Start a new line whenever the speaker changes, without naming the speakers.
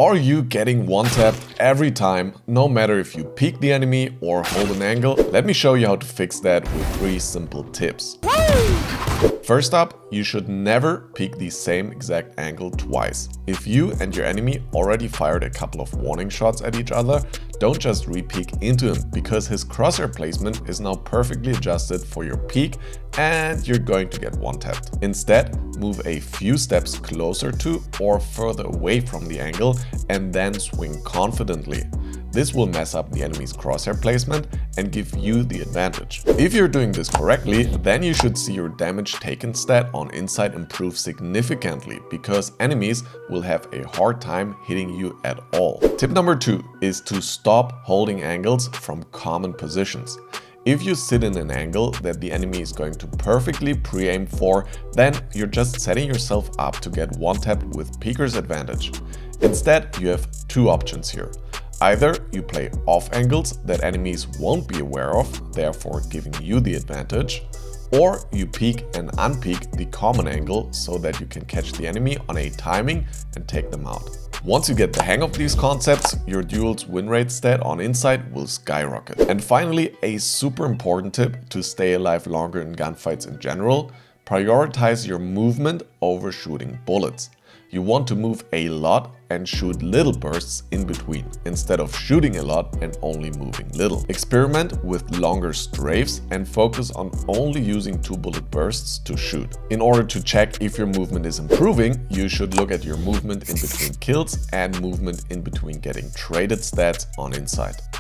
Are you getting one-tapped every time, no matter if you peek the enemy or hold an angle? Let me show you how to fix that with 3 simple tips. First up, you should never peek the same exact angle twice. If you and your enemy already fired a couple of warning shots at each other, don't just re-peek into him, because his crosshair placement is now perfectly adjusted for your peek and you're going to get one-tapped. Instead, move a few steps closer to or further away from the angle and then swing confidently. This will mess up the enemy's crosshair placement and give you the advantage. If you're doing this correctly, then you should see your damage taken stat on Insight improve significantly, because enemies will have a hard time hitting you at all. Tip number 2 is to stop holding angles from common positions. If you sit in an angle that the enemy is going to perfectly pre-aim for, then you're just setting yourself up to get one-tapped with peeker's advantage. Instead, you have 2 options here. Either you play off angles that enemies won't be aware of, therefore giving you the advantage, or you peek and unpeek the common angle so that you can catch the enemy on a timing and take them out. Once you get the hang of these concepts, your duel's win rate stat on Insight will skyrocket. And finally, a super important tip to stay alive longer in gunfights in general: prioritize your movement over shooting bullets. You want to move a lot and shoot little bursts in between, instead of shooting a lot and only moving little. Experiment with longer strafes and focus on only using 2 bullet bursts to shoot. In order to check if your movement is improving, you should look at your movement in between kills and movement in between getting traded stats on Insight.